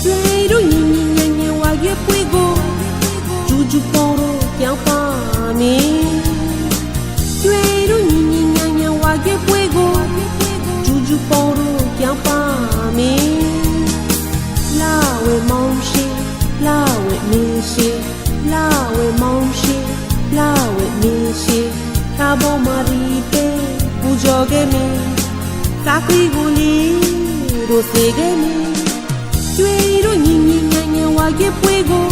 တွေ့တို့ညီညီညံ့ညံ့ဝါရွက်ပွေးကိုဂျူဂျူပေါ်တို့ပြောင်းပါမည်တွေ့တို့ညီညီညံ့ညံ့ဝါရွက်ပွေးကိုဂျူဂျူပေါ်တို့ပြောင်းပါမည်လာဝဲမောင်ရှိလာဝဲမင်းရှိလာဝဲမောင်ရှိလာဝဲမင်းရှိကာဘောမာရီတေပူဇော်ခဲ့မည်သာခီကိုလီတို့စေခဲ့မည်တွေ့တို့ညီညီညံ့ညံ့ဝါရွက်ပွေးကို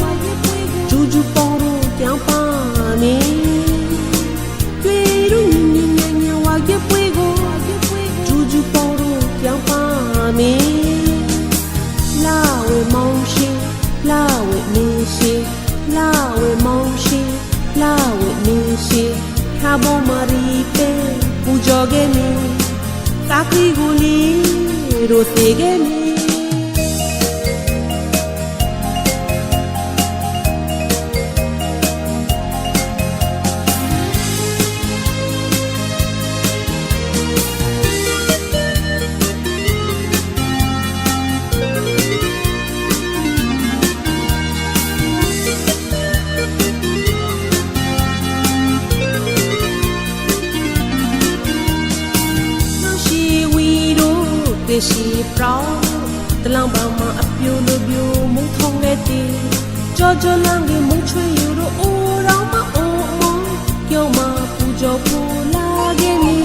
ဂျူဂျူပေါ်တို့ပြောင်းပါမည်တွေ့တို့ညီညီညံ့ညံ့ဝါရွက်ပွေးကိုဂျူဂျူပေါ်တို့ပြောင်းပါမည်လာဝဲမောင်ရှိလာဝဲမင်းရှိလာဝဲမောင်ရှိလာဝဲမင်းရှိခါဘောမာရီပဲပူဇော်ခဲ့မည်သာခီကိုလီတို့စေခဲ့မည်ရှိပရောင်းတလောင်ပန်းမှာအပြိုလိုပြိုမုံထုံခဲ့တဲ့ကြောကြောလန်းကြီးမုံချွေယူတို့အိုးရောင်မအိုးအမောကြောမပူဇော်ပူလာခဲ့မည်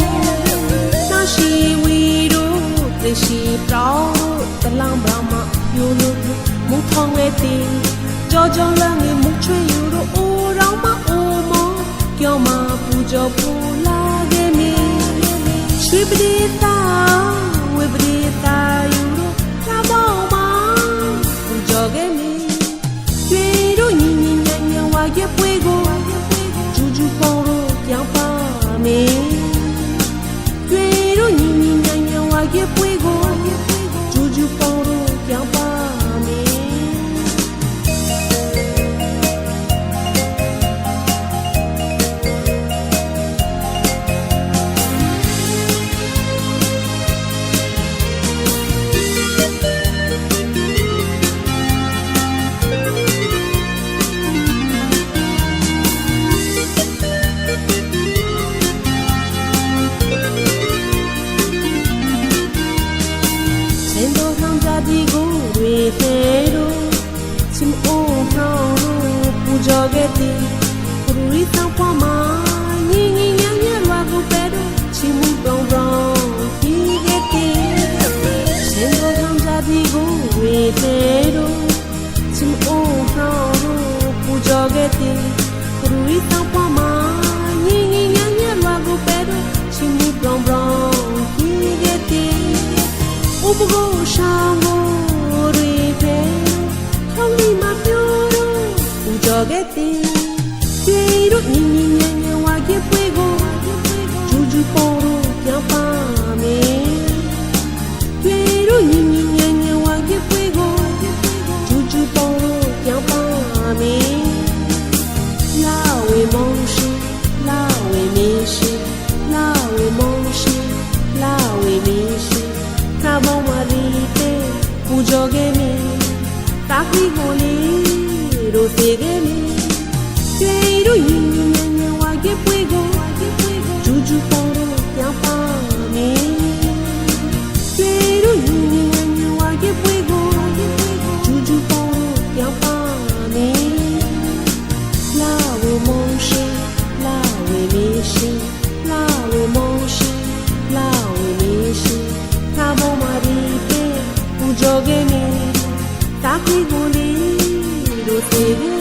နာရှိဝီတို့သိရှိပရောင်းတလောင်ပန်းမှာအပြိုလိုပြိုမုံထုံခဲ့တဲ့ကြောကြောလန်းကြီးမုံချွေယူတို့အိုးရောင်မအိုးအမောကြောမပူဇော်ပူလာခဲ့မည်ရွှေပဒေသာဝေပဒေသာယူတို့ကာမောင်မောင်ပူဇော်ခဲ့မည်တွေ့တို့ညီညီညံ့ညံ့ဝါရွက်ပွေးကိုဂျူဂျူပေါ်တို့ပြောင်းပါမည်တွေ့တို့ညီညီညံ့ညံ့ဝါရွက်ပွေးကိုဂျူဂျူပေါ်တို့ပြောင်းပါမည်ဒီကိုတွေသေးတို့ချင်အိုးနှောင်းတို့ပူဇော်ခဲ့သည်ပူရီတောင်းပေါ်မှာညီညီညံ့ညံ့လွာကိုပဲတို့ချင်မှုပေါင်းပေါင်းပြီးခဲ့သည်စင်တော်ကောင်းစားဒီကိုတွေသေးတို့ချင်အိုးနှောင်းတို့ပူဇော်ခဲ့သည်ပူရီတောင်းပေါ်မှာညီညီညံ့ညံ့လွာကိုပဲတို့ချင်မှုပေါင်းပေါင်းပြီးခဲ့သည်ဥပကိုရှောင်းတွေပဲခေါင်းလေးမှာပြိုးတော့ပူဇော်ခဲ့သည်တွေ့တို့ညီညီညံ့ညံ့ဝါရွက်ပွေးကိုဂျူဂျူပေါ်တို့ပြောင်းပါမည်တွေ့တို့ညီညီညံ့ညံ့ဝါရွက်ပွေးကိုဂျူဂျူပေါ်တို့ပြောင်းပါမည်လာဝေမောင်ရှိလာဝေမင်းရှိလာဝေမောင်ရှိလာဝေမင်းရှိကာဘောမာရီတေပူဇော်ခဲ့မည်သာခီကိုလီတို့စေခဲ့မည်တွေ့တို့ညီညီညံ့ညံ့ဝါရွက်ပွေးကိုဂျူဂျူပေါ်တို့ပြောင်းပါမည်တွေ့တို့ညီညီညံ့ညံ့ဝါရွက်ပွေးကိုဂျူဂျူပေါ်တို့ပြောင်းပါမည်လာဝေမောင်ရှိလာဝေမင်းရှိလာဝေမောင်ရှိလာဝေမင်းရှိကာဘောမာရီတေပူဇော်ခဲ့မည်သာခီကိုလီတို့စေခဲ့